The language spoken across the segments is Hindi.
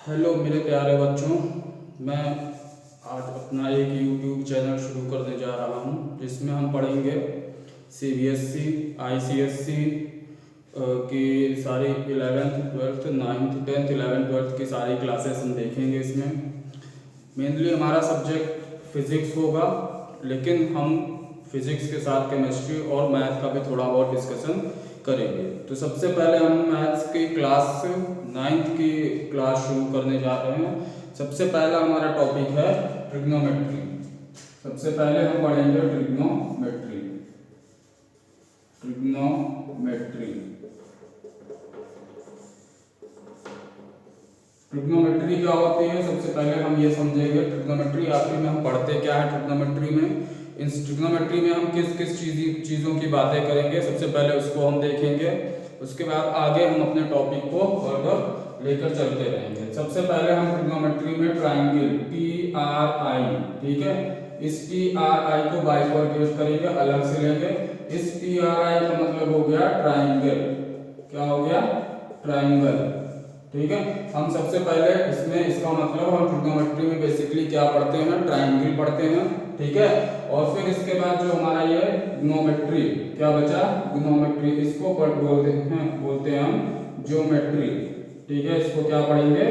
हेलो मेरे प्यारे बच्चों। मैं आज अपना एक यूट्यूब चैनल शुरू करने जा रहा हूं जिसमें हम पढ़ेंगे सीबीएसई आईसीएसई की सारी 11th 12th 9th 10th 11th 12th की सारी क्लासेस हम देखेंगे। इसमें मेनली हमारा सब्जेक्ट फिज़िक्स होगा, लेकिन हम फिज़िक्स के साथ केमिस्ट्री और मैथ का भी थोड़ा बहुत डिस्कशन करेंगे। तो सबसे पहले हम मैथ्स की क्लास 9th की क्लास शुरू करने जा रहे हैं। सबसे पहला हमारा टॉपिक है ट्रिग्नोमेट्री। सबसे पहले हम पढ़ेंगे ट्रिग्नोमेट्री। ट्रिग्नोमेट्री ट्रिग्नोमेट्री क्या होती है, सबसे पहले हम ये समझेंगे। ट्रिग्नोमेट्री आखिर में हम पढ़ते क्या है ट्रिग्नोमेट्री में। इस ट्रिग्नोमेट्री में हम किस किस चीज़ों की बातें करेंगे, सबसे पहले उसको हम देखेंगे। उसके बाद आगे हम अपने टॉपिक को फर्दर लेकर चलते रहेंगे। सबसे पहले हम ट्रिग्नोमेट्री में ट्राइंगल TRI, ठीक है, इस TRI को बाइफरकेट करेंगे, अलग से लेंगे। इस TRI का मतलब हो गया ट्राइंगल। क्या हो गया? ट्राइंगल। ठीक है, हम सबसे पहले इसमें इसका मतलब हम ट्रिग्नोमेट्री में बेसिकली क्या पढ़ते हैं, ट्राइंगल पढ़ते हैं। ठीक है, और फिर इसके बाद जो हमारा ये ग्नोमेट्री क्या बचा, ग्नोमेट्री, इसको बोलते हैं हम ज्योमेट्री। ठीक है, इसको क्या पढ़ेंगे,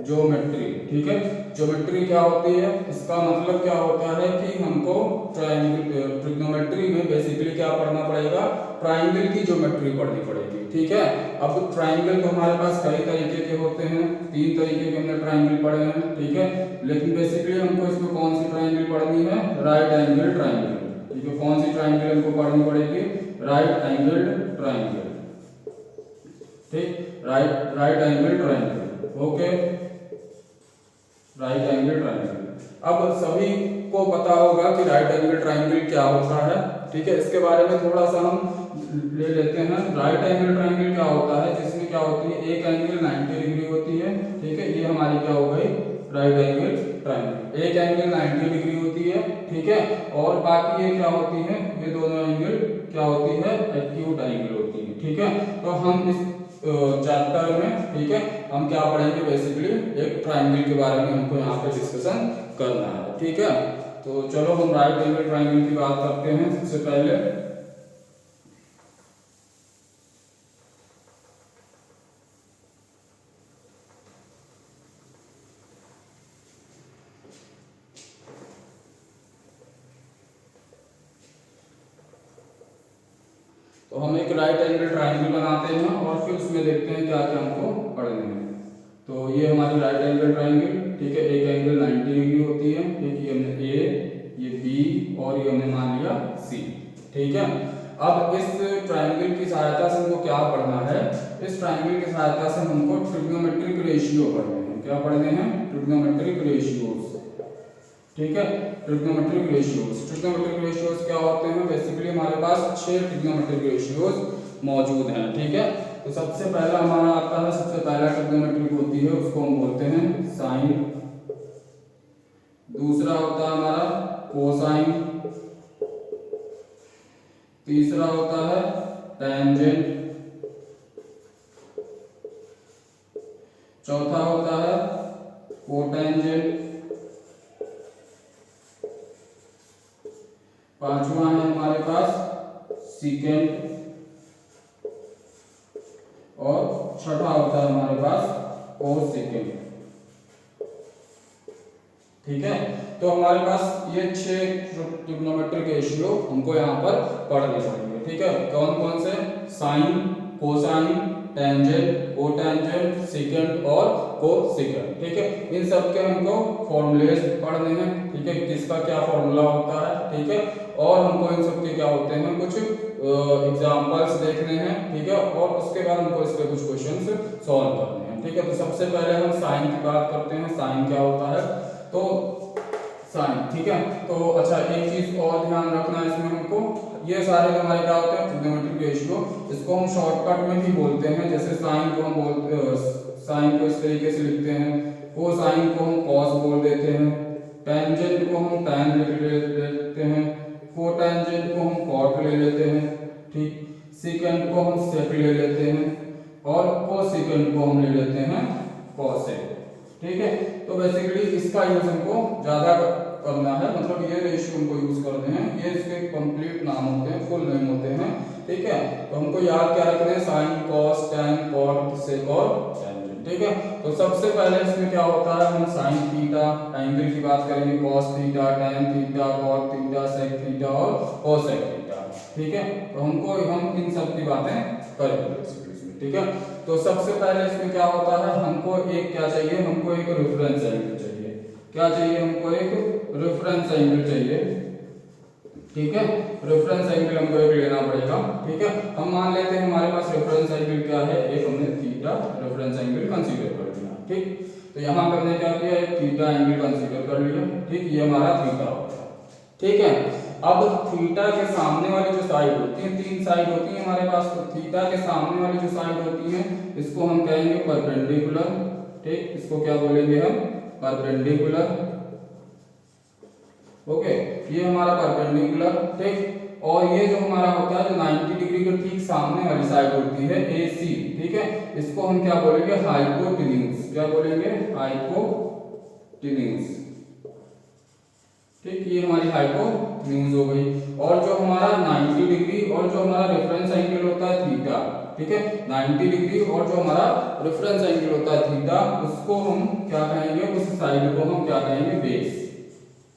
ज्योमेट्री। ठीक है, ज्योमेट्री क्या होती है, इसका मतलब क्या होता है कि हमको ट्रिग्नोमेट्री में बेसिकली क्या पढ़ना पड़ेगा, ट्राइंगल की ज्योमेट्री पढ़नी पड़ेगी। ठीक है, अब ट्राइंगल तो हमारे पास कई तरीके के होते हैं, 3 तरीके के हमने ट्राइंगल पढ़े हैं। ठीक है, लेकिन बेसिकली हमको इसमें कौन सी ट्राइंगल पढ़नी है, राइट एंगल ट्राइंगल। ठीक है, कौन सी ट्राइंगल हमको पढ़नी पड़ेगी, राइट एंगल ट्राइंगल। ठीक, right angle triangle. Okay, right angle triangle. अब सभी को पता होगा कि राइट एंगल ट्राइंगल क्या होता है। ठीक है, इसके बारे में थोड़ा सा हम ले लेते हैं। राइट एंगल ट्राइंगल क्या होता है, जिसमें क्या होती है, एक एंगल 90 डिग्री होती है। ठीक है, ये हमारी क्या हो गई, राइट एंगल ट्राइंगल। एक एंगल 90 डिग्री होती है। ठीक है, और बाकी ये क्या होती है, ये दोनों एंगल क्या होती है, एक्यूट एंगल होती है। ठीक है, तो हम इस चैप्टर में, ठीक है, हम क्या पढ़ेंगे, बेसिकली एक ट्राइंगल के बारे में हमको यहाँ पे डिस्कशन करना है। ठीक है, तो चलो हम राइट एंगल ट्राइंगल की बात करते हैं। सबसे पहले तो हम एक राइट एंगल ट्राइंगल बनाते हैं और फिर उसमें देखते हैं क्या क्या हमको पढ़ने हैं। तो ये हमारी राइट एंगल ट्राइंगल। ठीक है, एक एंगल 90 डिग्री होती है। ठीक, ये हमने ए, ये बी और ये हमने मान लिया सी। ठीक है, अब इस ट्राइंगल की सहायता से हमको क्या पढ़ना है, इस ट्राइंगल की सहायता से हमको ट्रिग्नोमेट्रिक रेशियो पढ़ने हैं। क्या पढ़ने हैं, ट्रिग्नोमेट्रिक रेशियोज। ठीक है, ट्रिग्नोमेट्रिक रेशियोज। ट्रिग्नोमेट्रिक रेशियोज क्या होते हैं, बेसिकली हमारे पास 6 ट्रिग्नोमेट्रिक रेशियोज मौजूद हैं। ठीक है, तो सबसे पहला हमारा आता है, सबसे पहला ट्रिग्नोमेट्रिक होती है, उसको हम बोलते हैं साइन। दूसरा होता है हमारा कोसाइन। तीसरा होता है टेंजेंट। चौथा होता है कोटेंजेंट। पांचवा है हमारे पास सीकेंट। और छठा होता है हमारे पास कोसेकेंट। ठीक है, तो हमारे पास ये 6 ट्रिग्नोमेट्रिक रेशियो हमको यहाँ पर पढ़ने पड़ेंगे। ठीक है, कौन कौन से, sine, cosine, tangent, cotangent, secant और कोसेकेंट। ठीक है, इन सब के हमको फॉर्मूलेस पढ़ने हैं। ठीक है, किसका क्या फॉर्मूला होता है। ठीक है, और हमको इन सब के क्या होते हैं, कुछ एग्जांपल्स देखने हैं। ठीक है, और उसके बाद हमको इसके कुछ क्वेश्चंस सॉल्व करने हैं। ठीक है, तो सबसे पहले हम साइन की बात करते हैं। साइन क्या होता है, तो साइन, ठीक है, तो अच्छा एक चीज और ध्यान रखना है इसमें हमको, ये सारे हमारे क्या होते हैं, ट्रिग्नोमेट्रिक रेशियो। इसको हम शॉर्टकट में भी बोलते हैं, जैसे साइन को हम साइन को इस तरीके से लिखते हैं, कोसाइन को हम कॉस बोल देते हैं, टेंजेंट को हम टैन ले लेते हैं, कोटेंजेंट को हम कॉट ले लेते हैं। ठीक, सीकेंट को हम सेक ले लेते हैं और कोसेकेंट को हम ले लेते हैं कॉसेक। ठीक है। तो बेसिकली इसका यूज हमको ज्यादा करना है, मतलब ये रेशियो हमको यूज करते हैं, ये इसके कंप्लीट नाम होते हैं, फुल नेम होते हैं, ठीक है। तो हमको याद क्या रखना है, sine cos tan cot sec और टेंजेंट, ठीक है। तो सबसे पहले इसमें क्या होता है, हम साइन थीटा एंगल की बात करेंगे, cos theta tan theta cot theta sec theta और कोसेक थीटा, ठीक है। तो हम इन सब की बातें करेंगे इसमें, ठीक है। तो सबसे पहले इसमें क्या होता है, हमको एक क्या चाहिए, हमको एक रेफरेंस एंगल चाहिए। क्या चाहिए, हमको एक रेफरेंस एंगल चाहिए, ठीक है। रेफरेंस एंगल हमको एक लेना पड़ेगा, ठीक है। हम मान लेते हैं हमारे पास रेफरेंस एंगल क्या है, एक हमने थीटा रेफरेंस एंगल कंसीडर कर लिया, ठीक। तो यहाँ पे हमने क्या किया, एक थीटा एंगल कंसीडर कर लिया, ठीक। ये हमारा थीटा हो गया, ठीक है। अब थीटा के सामने वाली जो साइड होती है, तीन साइड होती है हमारे पास, तो थीटा के सामने वाली जो साइड होती है इसको हम कहेंगे परपेंडिकुलर, ठीक। इसको क्या बोलेंगे हम, परपेंडिकुलर, ओके। ये हमारा परपेंडिकुलर, ठीक। और ये जो हमारा होता है, जो 90 डिग्री के ठीक सामने वाली साइड होती है AC, ठीक है, इसको हम क्या बोलेंगे, हाइपोटेन्यूज। क्या बोलेंगे, हाइपोटेन्यूज, ठीक। ये हमारी हाइपोटेन्यूज हो गई। और जो हमारा 90 डिग्री और जो हमारा रेफरेंस एंगल होता है थीटा, ठीक है, 90 डिग्री और जो हमारा रेफरेंस एंगल होता है थीटा, उसको हम क्या कहेंगे, उस साइड को हम क्या कहेंगे, बेस,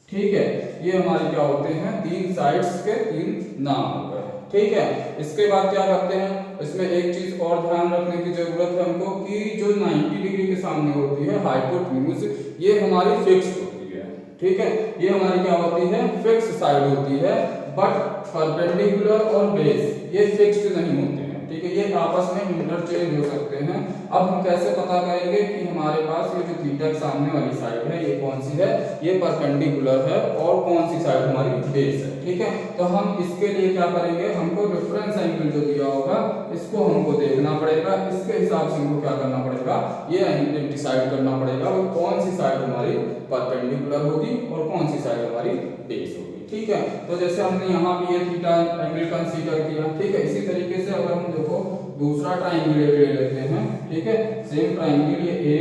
ठीक है। ये हमारे क्या होते हैं, तीन साइड्स के तीन नाम हो गए, ठीक है। इसके बाद क्या करते हैं, इसमें एक चीज और ध्यान रखने की जरूरत है हमको, कि जो 90 डिग्री के सामने होती है हाइपोटेन्यूज, ये हमारी फिक्स होती है, ठीक है। ये हमारी क्या होती है, फिक्स साइड होती है। बट परपेंडिकुलर और बेस ये फिक्स्ड नहीं होते हैं, ठीक है। ये आपस में इंटरचेंज हो सकते हैं। अब हम कैसे पता करेंगे कि हमारे पास ये जो थीटा के सामने वाली साइड है, ये कौन सी है, ये परपेंडिकुलर है, और कौन सी साइड हमारी बेस है, ठीक है। तो हम इसके लिए क्या करेंगे, हमको रेफरेंस एंगल जो दिया होगा इसको हमको देखना पड़ेगा, इसके हिसाब से हमको क्या करना पड़ेगा, ये एंगल डिसाइड करना पड़ेगा, वो कौन सी साइड हमारी परपेंडिकुलर होगी और कौन सी साइड हमारी बेस होगी, ठीक है। तो जैसे हमने यहाँ पे ये थीटा एंगल कंसीडर किया, ठीक है। इसी तरीके से अगर हम देखो दूसरा ट्राइंगल ले लेते हैं, ठीक है, सेम ट्राइंगल, ये A,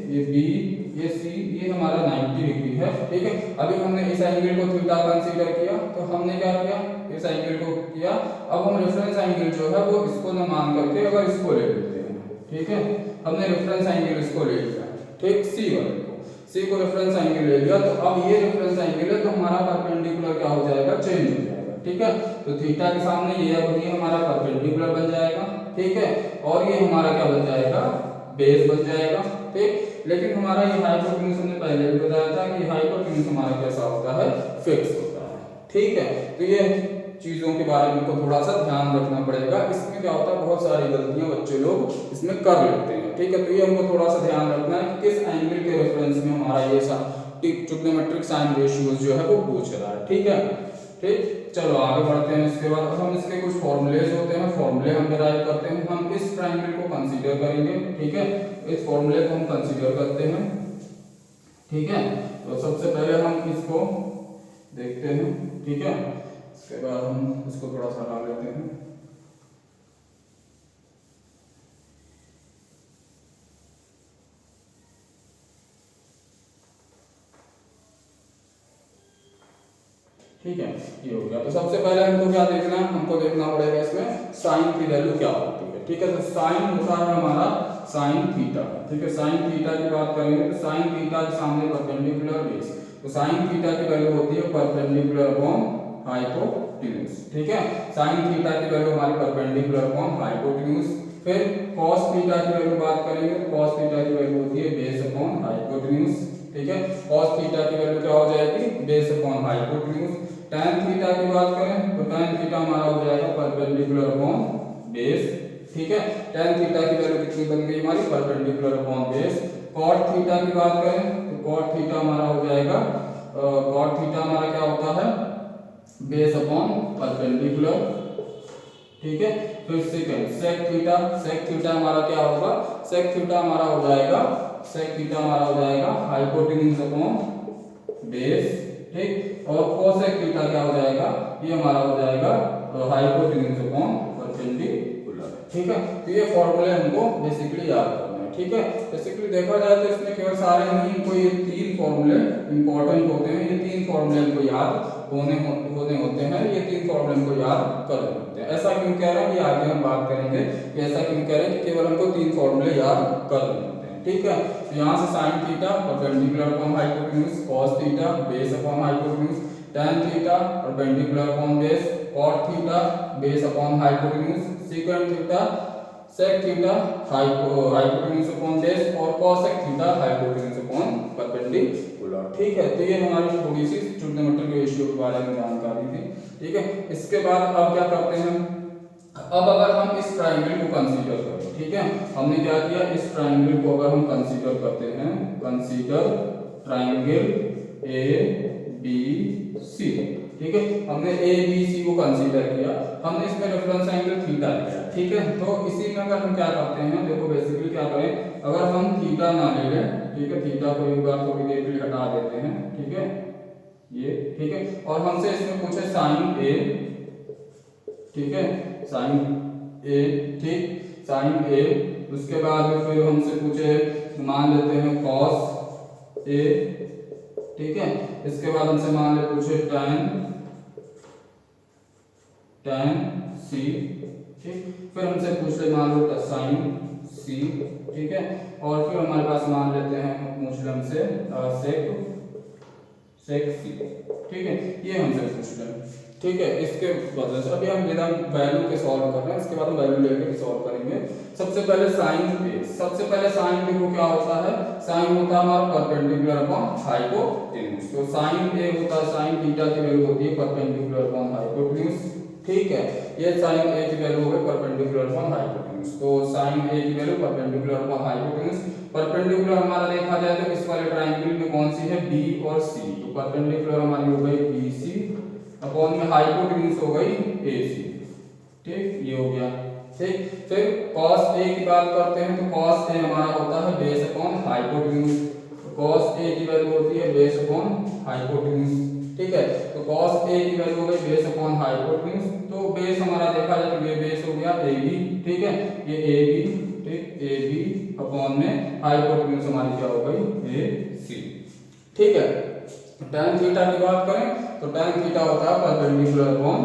ये B, ये C, ये हमारा 90 डिग्री है, ठीक है। अभी हमने इस एंगल को थीटा कंसीडर किया, तो हमने क्या किया, इस एंगल को किया। अब हम रेफरेंस एंगल जो है वो इसको न मान करके अगर इसको ले लेते हैं, ठीक है, हमने रेफरेंस एंगल इसको ले लिया, ठीक, C वाले को, C को रेफरेंस एंगल ले लिया। तो अब ये रेफरेंस एंगल है, तो हमारा परपेंडिकुलर क्या हो जाएगा, चेंज हो जाएगा, ठीक है। तो थीटा के सामने ये अब ये हमारा परपेंडिकुलर बन जाएगा, ठीक है। और ये हमारा क्या बन जाएगा, बेस बन जाएगा, ठीक। लेकिन हमारा ये हाइपोटेन्यूज हमने पहले भी बताया था कि हाइपोटेन्यूज हमारा कैसा होता है, फिक्स होता है, ठीक है। तो ये चीजों के बारे में को थोड़ा सा ध्यान रखना पड़ेगा। इसमें क्या होता है, बहुत सारी गलतियां बच्चे लोग इसमें कर लेते हैं, ठीक है। तो ये हमको थोड़ा सा ध्यान रखना है कि किस एंगल के रेफरेंस में हमारा ये ट्रिग्नोमेट्रिक साइन रेशियोज जो है वो पूछ रहा है, ठीक है, ठीक। चलो आगे बढ़ते हैं। इसके बाद हम इसके कुछ फॉर्मूलेज होते हैं, फॉर्मूले हम डिराइव करते हैं। हम इस ट्रायंगल को कंसीडर करेंगे, ठीक है, इस फॉर्मूले को हम कंसीडर करते हैं, ठीक है। तो सबसे पहले हम इसको देखते हैं, ठीक है। इसके बाद हम इसको थोड़ा सा हटा लेते हैं, ठीक है, ये हो गया। तो सबसे पहले हमको क्या देखना है, हमको देखना पड़ेगा इसमें साइन की वैल्यू क्या होती है, ठीक है। तो साइन होता है हमारा साइन थीटा, ठीक है। साइन थीटा की बात करेंगे तो साइन थीटा के सामने परपेंडिकुलर बेस, तो साइन थीटा की वैल्यू होती है परपेंडिकुलर अपॉन हाइपोटेन्यूज, ठीक है। साइन थीटा की वैल्यू हमारी परपेंडिकुलर अपॉन हाइपोटेन्यूज। फिर cos थीटा की वैल्यू बात करेंगे तो cos थीटा की वैल्यू होती है बेस अपॉन हाइपोटेन्यूज, ठीक है। cos थीटा की वैल्यू क्या हो जाएगी, base upon hypotenuse. tan theta की बात करें तो tan थीटा हमारा हो जाएगा परपेंडिकुलर अपॉन बेस, ठीक है। tan थीटा की वैल्यू कितनी बन गई हमारी, perpendicular upon base. cot theta की बात करें तो cot थीटा हमारा हो जाएगा cot थीटा हमारा क्या होता है, बेस अपॉन परपेंडिकुलर, ठीक है। फिर सेकंड sec थीटा हमारा क्या होगा, sec थीटा हमारा हो जाएगा, sec थीटा हमारा हो जाएगा हाइपोटेन्यूज अपॉन बेस, ठीक। और cosec थीटा क्या हो जाएगा, ये हमारा हो जाएगा हाइपोटेन्यूज अपॉन परपेंडिकुलर, ठीक है। तो ये फॉर्मूले हमको बेसिकली याद करना है, ठीक है। बेसिकली देखा जाए तो इसमें केवल सारे नहीं, कोई ये 3 फॉर्मूले इंपॉर्टेंट होते हैं, ये 3 फॉर्मूले को याद होने होते हैं, ये 3 फॉर्मूले को याद करने होते हैं। ऐसा क्यों कह रहे हैं, ये आगे हम बात करेंगे कि ऐसा क्यों कह रहे हैं कि केवल हमको 3 फॉर्मूले याद करने होते हैं, ठीक है। तो यहाँ से sine theta perpendicular upon hypotenuse, cos theta base upon hypotenuse, tan theta perpendicular upon base, cot theta base upon hypotenuse, secant theta sec theta hypotenuse upon base और cosec theta hypotenuse upon perpendicular, ठीक है। तो ये हमारी थोड़ी सी ट्रिग्नोमेट्रिक रेशियो के बारे में जानकारी थी, ठीक है। इसके बाद अब क्या करते हैं, अब अगर हम इस ट्रायंगल को कंसीडर करें, ठीक है, हमने क्या किया, इस ट्रायंगल को अगर हम कंसीडर करते हैं, कंसीडर ट्रायंगल ABC, ठीक है, हमने ABC को कंसीडर किया, हमने इसमें रेफरेंस एंगल थीटा लिया, ठीक है। तो इसी में अगर हम क्या करते हैं, देखो बेसिकली क्या करें, अगर हम थीटा ना ले लें, ठीक है, थीटा को एक बार थोड़ी देर के लिए हटा देते हैं, ठीक है, ये ठीक है, और हमसे इसमें पूछे साइन A, ठीक है, साइन A, ठीक, साइन A, उसके बाद फिर हमसे पूछे मान लेते हैं कॉस A, ठीक है, इसके बाद हमसे मान ले पूछे tan C, ठीक, फिर हमसे पूछ ले मान लो साइन C, ठीक है, और फिर हमारे पास मान लेते हैं पूछ ले हमसे sec C, ठीक है, ये हमसे पूछ ले, ठीक है। इसके वजह से अभी हम बिना वैल्यू के सॉल्व कर रहे हैं, इसके बाद हम वैल्यू लेके सॉल्व करेंगे। सबसे पहले साइन A, सबसे पहले साइन देखो क्या होता है, साइन होता है हमारा परपेंडिकुलर अपॉन हाइपोटेन्यूज, तो साइन A होता है, साइन थीटा की वैल्यू होती है परपेंडिकुलर अपॉन हाइपोटेन्यूज, ठीक है, ये साइन A की वैल्यू हो गई परपेंडिकुलर अपॉन हाइपोटेन्यूज, तो साइन A की value perpendicular upon hypotenuse, perpendicular हमारा देखा जाए तो इस वाले ट्रायंगल में कौन सी है, B और C, तो परपेंडिकुलर हमारी हो गई BC अपॉन में हाइपोटेन्यूज हो गई AC, ठीक, ये हो गया, ठीक। फिर cos A की बात करते हैं, तो cos A हमारा होता है बेस अपॉन हाइपोटेन्यूज, तो cos A की वैल्यू होती है बेस अपॉन हाइपोटेन्यूज, ठीक है, तो cos A की वैल्यू हो गई बेस अपॉन हाइपोटेन्यूज, तो बेस हमारा देखा जाए तो ये बेस हो गया AB, ठीक है, ये AB, ठीक, AB अपॉन में हाइपोटेन्यूज हमारी क्या हो गई AC, ठीक है। tan थीटा की बात करें तो tan थीटा होता है परपेंडिकुलर अपॉन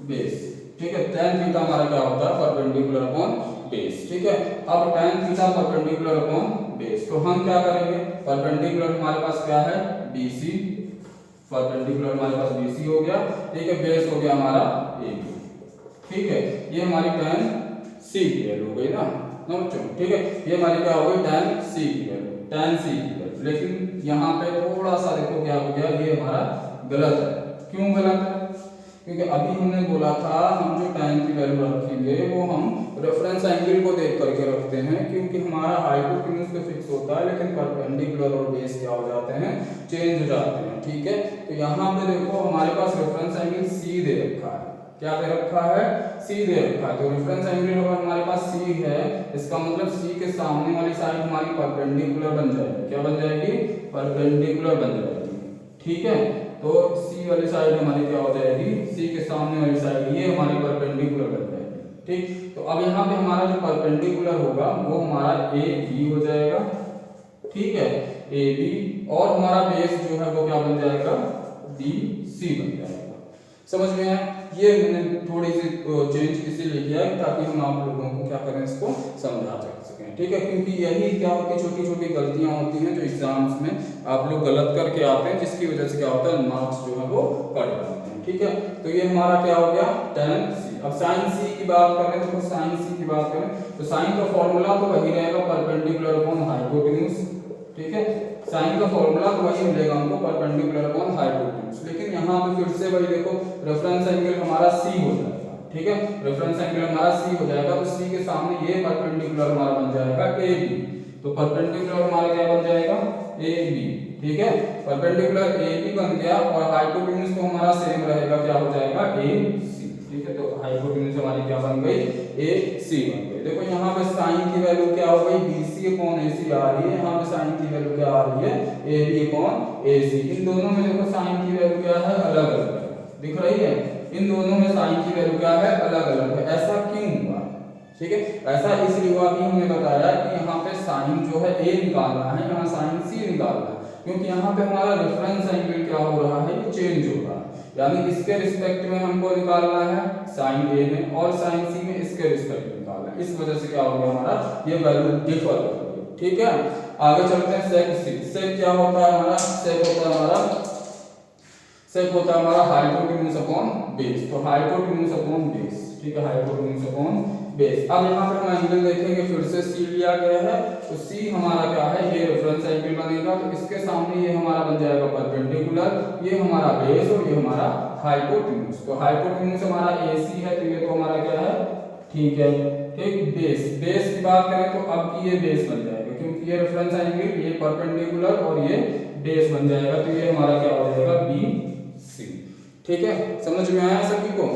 बेस, ठीक है, tan थीटा हमारा क्या होता है परपेंडिकुलर अपॉन बेस, ठीक है। अब tan theta perpendicular upon base, तो हम क्या करेंगे, परपेंडिकुलर हमारे पास क्या है BC, परपेंडिकुलर हमारे पास BC हो गया, ठीक है, बेस हो गया हमारा AB, ठीक है, ये हमारी tan C की वैल्यू हो गई ना, ठीक है, ये हमारी क्या हो गई tan C की वैल्यू, tan C की वैल्यू, लेकिन यहाँ पे थोड़ा सा देखो क्या हो गया, ये हमारा गलत है, क्यों गलत है, क्योंकि अभी हमने बोला था हम जो tan की वैल्यू रखेंगे वो हम रेफरेंस एंगल को देख करके रखते हैं, क्योंकि हमारा हाइपोटेन्यूज तो फिक्स होता है लेकिन परपेंडिकुलर और बेस क्या हो जाते हैं, चेंज हो जाते हैं, ठीक है। तो यहाँ पे देखो हमारे पास रेफरेंस एंगल C दे रखा है, क्या दे रखा है, C दे रखा है, तो रेफरेंस एंगल अगर हमारे पास C है, इसका मतलब C के सामने वाली साइड हमारी परपेंडिकुलर बन जाएगी, क्या बन जाएगी, परपेंडिकुलर बन जाएगी, ठीक है। तो C वाली साइड हमारी क्या हो जाएगी, C के सामने वाली साइड ये हमारी परपेंडिकुलर बन जाएगी, ठीक। तो अब यहाँ पे हमारा जो परपेंडिकुलर होगा वो हमारा AB हो जाएगा, ठीक है, AB, और हमारा बेस जो है वो क्या बन जाएगा, BC बन जाएगा, समझ में आया। ये मैंने थोड़ी सी चेंज इसीलिए किया है ताकि हम आप लोगों को क्या करें, इसको समझा सकें, ठीक है, क्योंकि यही क्या होती है, छोटी छोटी गलतियां होती हैं जो एग्जाम्स में आप लोग गलत करके आते हैं, जिसकी वजह से क्या होता है मार्क्स जो है वो कट जाते हैं, ठीक है। तो ये हमारा क्या हो गया tan C। अब sin C की बात करें तो sin C की बात करें तो sin का फॉर्मूला तो वही रहेगा परपेंडिकुलर अपॉन हाइपोटेन्यूज, ठीक है, साइन का फॉर्मूला तो वही मिलेगा हमको परपेंडिकुलर अपॉन हाइपोटेन्यूज, लेकिन यहाँ पे फिर से वही देखो रेफरेंस एंगल हमारा C हो जाएगा, ठीक है, रेफरेंस एंगल हमारा C हो जाएगा, तो C के सामने ये परपेंडिकुलर हमारा बन जाएगा AB, तो परपेंडिकुलर हमारा क्या बन जाएगा AB, ठीक है, परपेंडिकुलर AB बन गया और हाइपोटेन्यूज तो हमारा सेम रहेगा, क्या हो जाएगा AC, ठीक है, तो हाइपोटेन्यूज हमारी क्या बन गई AC बन गई। देखो यहाँ पे साइन की वैल्यू क्या हो गई BC अपॉन AC आ रही है, यहाँ पे साइन की वैल्यू क्या आ रही है AB अपॉन AC, इन दोनों में देखो साइन की वैल्यू क्या है अलग अलग है, दिख रही है, इन दोनों में साइन की वैल्यू क्या है अलग अलग है, ऐसा क्यों हुआ, ठीक है। ऐसा इसलिए हुआ भी हमने बताया कि यहाँ पे साइन जो है ए निकालना है, यहाँ साइन सी निकालना है, क्योंकि यहाँ पे हमारा रेफरेंस एंगल क्या हो रहा है, ये चेंज हो रहा है। यानी इसके रिस्पेक्ट में हमको निकालना है साइन ए में और साइन सी में इसके रिस्पेक्ट में निकालना है। इस वजह से क्या हो गया हमारा ये वैल्यू डिफर हो गई। ठीक है, आगे चलते हैं सेक सी। सेक क्या होता है हमारा, सेक होता है हमारा हाइपोटेन्यूज अपॉन बेस। तो हाइपोटेन्यूज अपॉन बेस, ठीक है, हाइपोटेन्यूज अपॉन बेस। अब यहाँ पर हम एंगल देखेंगे, फिर से सी लिया गया है, तो सी हमारा क्या है, ये रेफरेंस एंगल बनेगा, तो इसके सामने ये हमारा बन जाएगा परपेंडिकुलर, ये हमारा बेस और ये हमारा हाइपोटेन्यूज। तो हाइपोटेन्यूज हमारा एसी है, तो ये तो हमारा क्या है, ठीक है, ठीक। बेस की बात करें तो अब ये बेस बन जाएगा, क्योंकि ये रेफरेंस एंगल, ये परपेंडिकुलर और ये बेस बन जाएगा, तो ये हमारा क्या हो जाएगा, बी सी। ठीक है, समझ में आया सभी को।